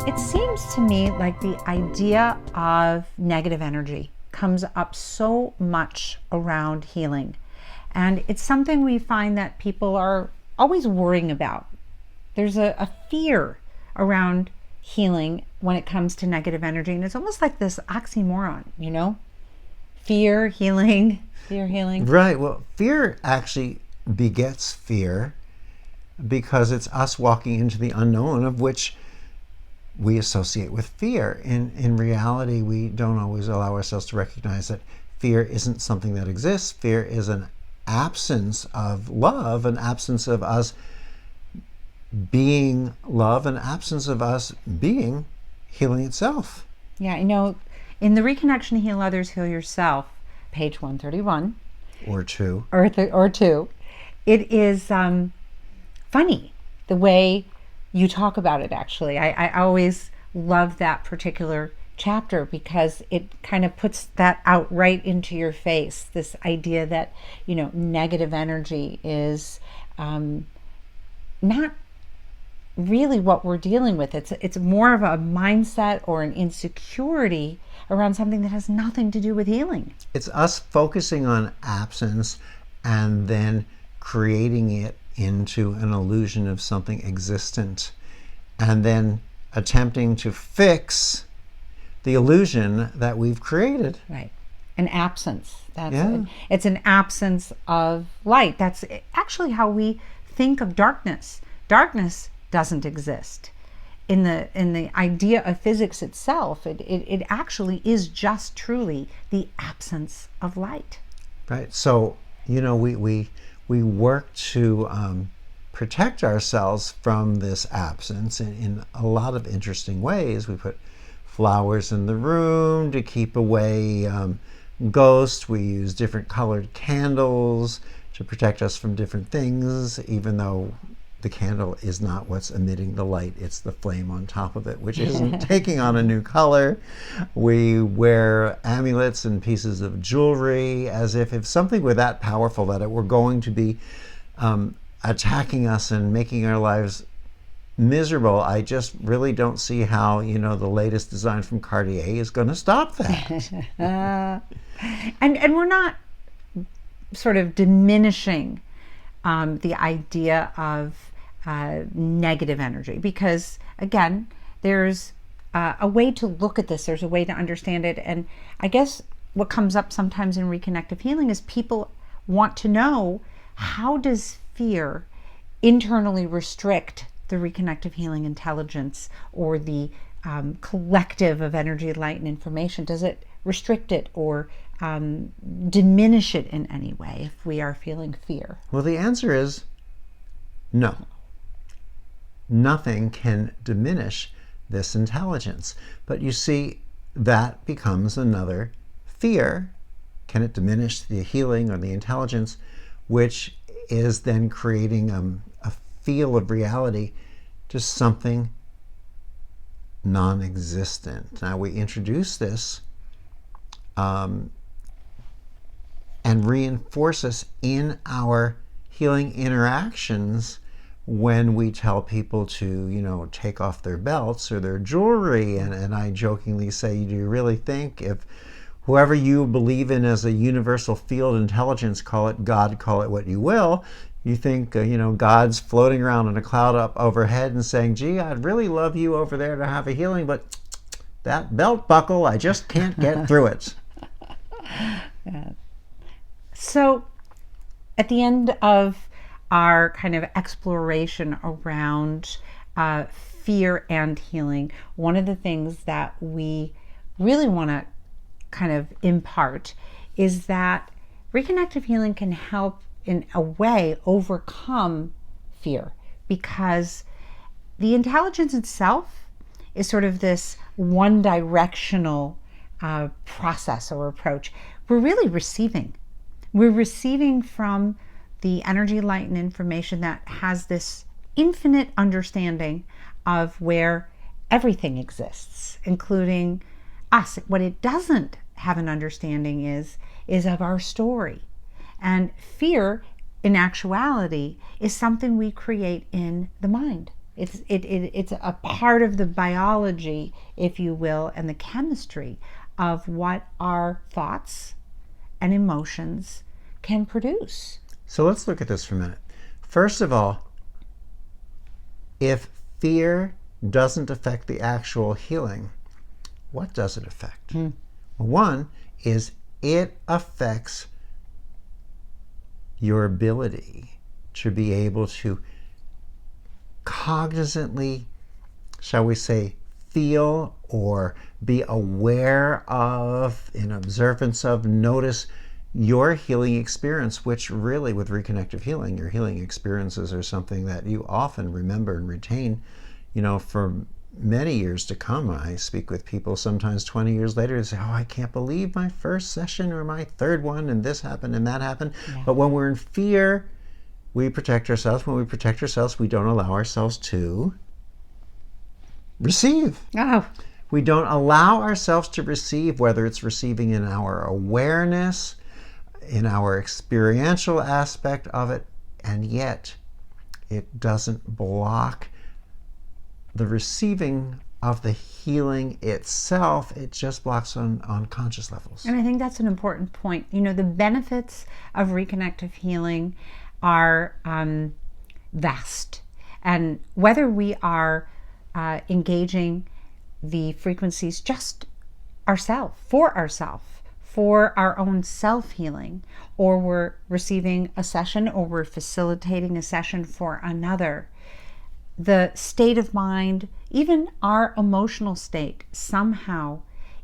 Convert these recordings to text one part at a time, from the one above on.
It seems to me like the idea of negative energy comes up so much around healing. And it's something we find that people are always worrying about. There's a fear around healing when it comes to negative energy. And it's almost like this oxymoron, Fear, healing, fear, healing. Right. Well, fear actually begets fear because it's us walking into the unknown, of which we associate with fear. In reality, we don't always allow ourselves to recognize that fear isn't something that exists. Fear is an absence of love, an absence of us being love, an absence of us being healing itself. Yeah, in the Reconnection, Heal Others, Heal Yourself, page 131. Or two. Or two. It is funny the way you talk about it, actually. I always love that particular chapter because it kind of puts that out right into your face. This idea that, negative energy is not really what we're dealing with. It's more of a mindset or an insecurity around something that has nothing to do with healing. It's us focusing on absence and then creating it into an illusion of something existent, and then attempting to fix the illusion that we've created. Right. An absence. Yeah. It's an absence of light. That's actually how we think of darkness. Darkness doesn't exist. In the idea of physics itself, it actually is just truly the absence of light. Right. So, we work to protect ourselves from this absence in a lot of interesting ways. We put flowers in the room to keep away ghosts. We use different colored candles to protect us from different things, even though the candle is not what's emitting the light, it's the flame on top of it, which isn't taking on a new color. We wear amulets and pieces of jewelry as if something were that powerful that it were going to be attacking us and making our lives miserable. I just really don't see how, the latest design from Cartier is going to stop that. And we're not sort of diminishing the idea of negative energy, because again, there's a way to look at this, there's a way to understand it. And I guess what comes up sometimes in reconnective healing is people want to know, how does fear internally restrict the reconnective healing intelligence or the collective of energy, light, and information? Does it restrict it or diminish it in any way if we are feeling fear? Well, the answer is no. Nothing can diminish this intelligence. But you see, that becomes another fear. Can it diminish the healing or the intelligence, which is then creating a feel of reality to something non-existent? Now, we introduce this and reinforce us in our healing interactions when we tell people to, take off their belts or their jewelry. And I jokingly say, do you really think if whoever you believe in as a universal field intelligence, call it God, call it what you will, you think, God's floating around in a cloud up overhead and saying, gee, I'd really love you over there to have a healing, but that belt buckle, I just can't get through it. Yeah. So at the end of our kind of exploration around fear and healing, one of the things that we really want to kind of impart is that reconnective healing can help in a way overcome fear, because the intelligence itself is sort of this one directional process or approach. We're really receiving. We're receiving from the energy, light, and information that has this infinite understanding of where everything exists, including us. What it doesn't have an understanding is of our story. And fear, in actuality, is something we create in the mind. It's a part of the biology, if you will, and the chemistry of what our thoughts and emotions can produce. So let's look at this for a minute. First of all, if fear doesn't affect the actual healing, what does it affect? Well, one is it affects your ability to be able to cognizantly, shall we say, feel or be aware of, in observance of, notice your healing experience, which really, with reconnective healing, your healing experiences are something that you often remember and retain, for many years to come. I speak with people sometimes 20 years later and say, oh, I can't believe my first session or my third one, and this happened and that happened. Yeah. But when we're in fear, we protect ourselves. When we protect ourselves, we don't allow ourselves to receive. Oh. We don't allow ourselves to receive, whether it's receiving in our awareness, in our experiential aspect of it, and yet it doesn't block the receiving of the healing itself. It just blocks on conscious levels. And I think that's an important point. The benefits of reconnective healing are vast. And whether we are engaging the frequencies just for our own self-healing, or we're receiving a session, or we're facilitating a session for another, the state of mind, even our emotional state, somehow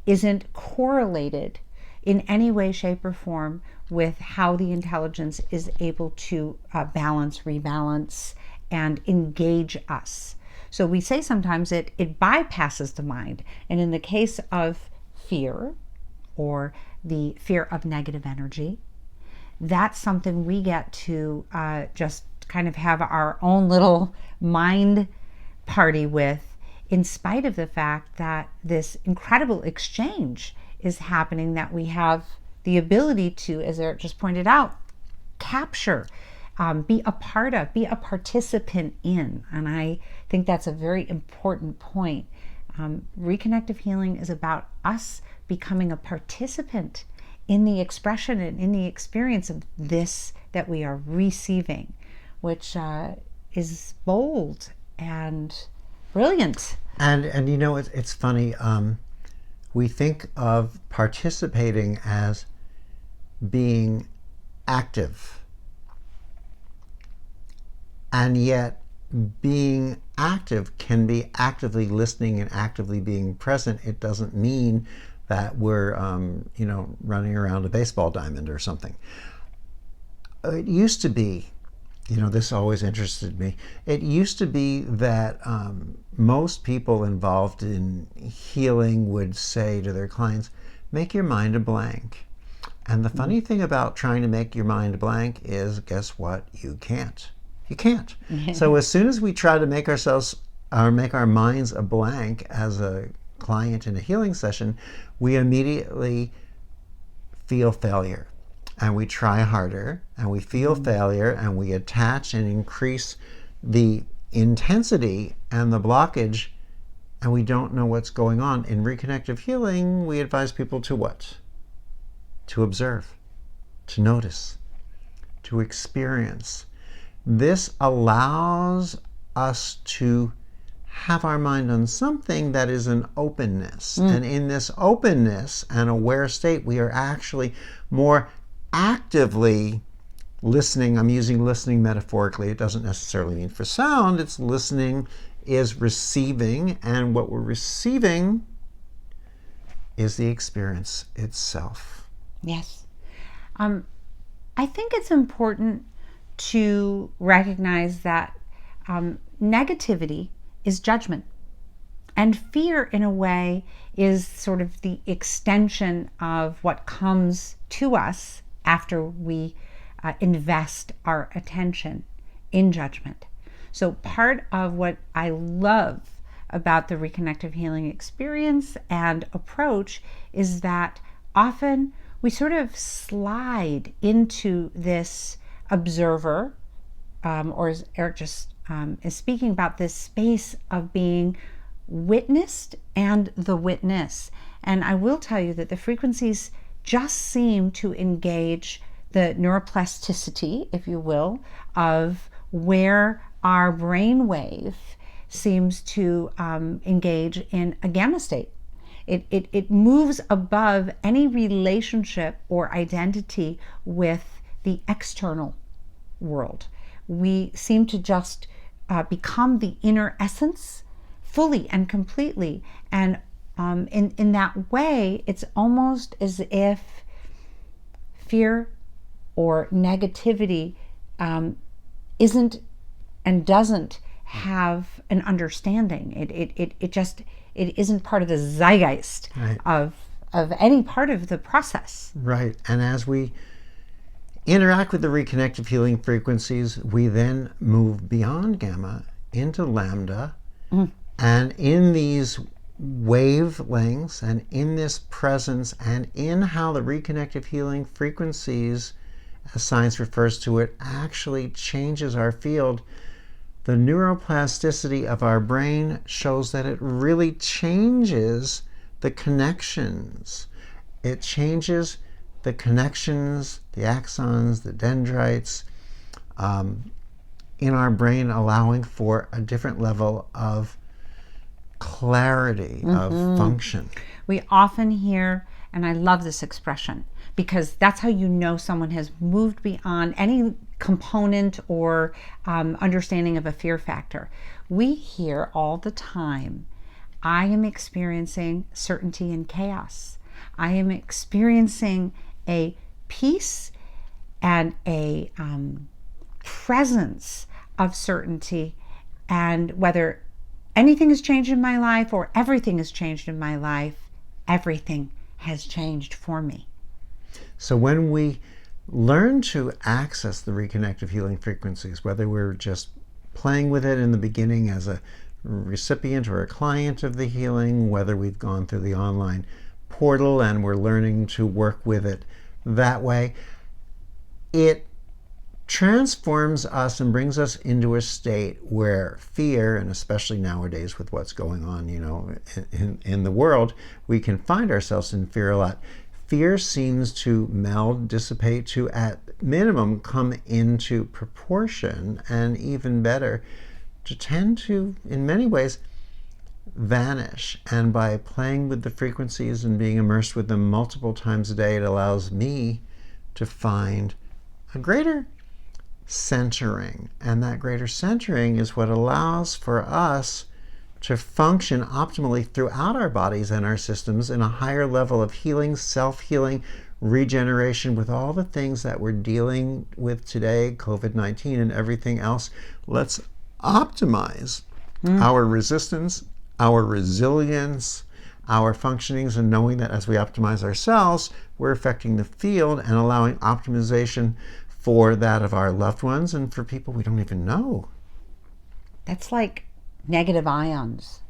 isn't correlated in any way, shape, or form with how the intelligence is able to balance, rebalance, and engage us. So we say sometimes it bypasses the mind. And in the case of fear, or the fear of negative energy, that's something we get to just kind of have our own little mind party with, in spite of the fact that this incredible exchange is happening, that we have the ability to, as Eric just pointed out, capture, be a part of, be a participant in. And I think that's a very important point. Reconnective healing is about us becoming a participant in the expression and in the experience of this that we are receiving, which is bold and brilliant. And it's funny. We think of participating as being active, and yet being active can be actively listening and actively being present. It doesn't mean that we're running around a baseball diamond or something. It used to be, this always interested me. It used to be that most people involved in healing would say to their clients, make your mind a blank. And the funny thing about trying to make your mind a blank is, guess what? You can't. You can't. So as soon as we try to make our minds a blank as a client in a healing session, we immediately feel failure. And we try harder, and we feel failure, and we attach and increase the intensity and the blockage, and we don't know what's going on. In reconnective healing, we advise people to what? To observe, to notice, to experience. This allows us to have our mind on something that is an openness. And in this openness and aware state, we are actually more actively listening. I'm using listening metaphorically. It doesn't necessarily mean for sound. It's listening is receiving, and what we're receiving is the experience itself. Yes. I think it's important to recognize that negativity is judgment. And fear, in a way, is sort of the extension of what comes to us after we invest our attention in judgment. So part of what I love about the reconnective healing experience and approach is that often we sort of slide into this observer, or as Eric just is speaking about this space of being witnessed and the witness. And I will tell you that the frequencies just seem to engage the neuroplasticity, if you will, of where our brainwave seems to engage in a gamma state. It moves above any relationship or identity with the external world. We seem to just become the inner essence fully and completely. And in that way, it's almost as if fear or negativity isn't and doesn't have an understanding. It isn't part of the zeitgeist of any part of the process. Right. And as we interact with the reconnective healing frequencies, we then move beyond gamma into lambda. And in these wavelengths and in this presence and in how the reconnective healing frequencies, as science refers to it, actually changes our field, the neuroplasticity of our brain shows that it really changes the connections. It changes the connections, the axons, the dendrites in our brain, allowing for a different level of clarity of function. We often hear, and I love this expression, because that's how you know someone has moved beyond any component or understanding of a fear factor. We hear all the time, I am experiencing certainty and chaos. I am experiencing a peace and a presence of certainty. And whether anything has changed in my life or everything has changed in my life, everything has changed for me. So when we learn to access the reconnective healing frequencies, whether we're just playing with it in the beginning as a recipient or a client of the healing, whether we've gone through the online portal and we're learning to work with it that way, it transforms us and brings us into a state where fear, and especially nowadays with what's going on, in the world, we can find ourselves in fear a lot. Fear seems to meld, dissipate, to at minimum come into proportion, and even better, to tend to, in many ways, vanish. And by playing with the frequencies and being immersed with them multiple times a day, it allows me to find a greater centering. And that greater centering is what allows for us to function optimally throughout our bodies and our systems in a higher level of healing, self-healing, regeneration, with all the things that we're dealing with today, COVID-19 and everything else. Let's optimize our resistance, our resilience, our functionings, and knowing that as we optimize ourselves, we're affecting the field and allowing optimization for that of our loved ones and for people we don't even know. That's like negative ions,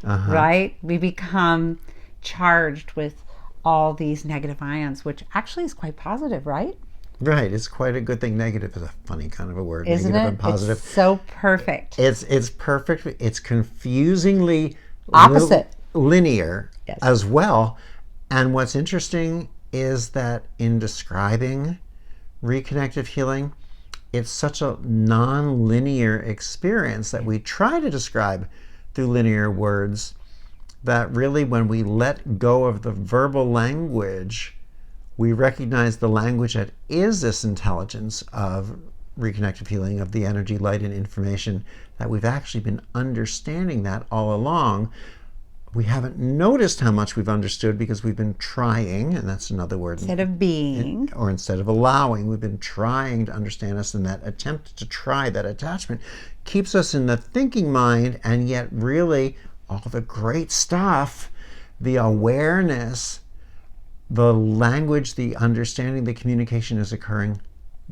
right? We become charged with all these negative ions, which actually is quite positive, right? Right. It's quite a good thing. Negative is a funny kind of a word. Isn't negative it? And positive. It's so perfect. It's perfect. It's confusingly opposite linear yes. as well. And what's interesting is that in describing reconnective healing, it's such a non-linear experience that we try to describe through linear words, that really when we let go of the verbal language, we recognize the language that is this intelligence of reconnective healing, of the energy, light, and information, that we've actually been understanding that all along. We haven't noticed how much we've understood because we've been trying, and that's another word. Instead of being. Or instead of allowing, we've been trying to understand us, and that attempt to try, that attachment, keeps us in the thinking mind, and yet really all the great stuff, the awareness, the language, the understanding, the communication is occurring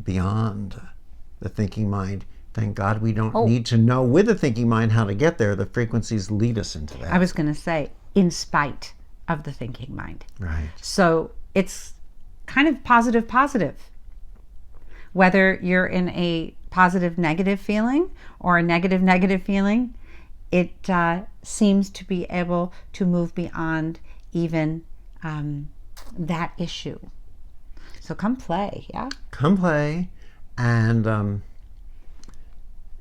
beyond the thinking mind. Thank God we don't need to know with the thinking mind how to get there. The frequencies lead us into that. I was going to say, in spite of the thinking mind. Right. So it's kind of positive. Whether you're in a positive negative feeling or a negative negative feeling, it seems to be able to move beyond even that issue. So come play, yeah? Come play, and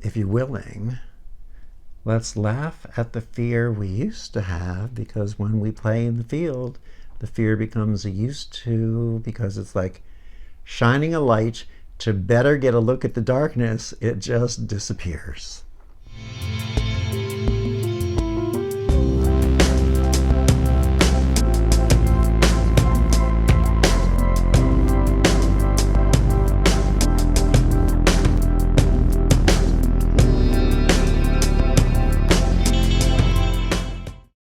if you're willing, let's laugh at the fear we used to have, because when we play in the field, the fear becomes a used to, because it's like shining a light to better get a look at the darkness. It just disappears.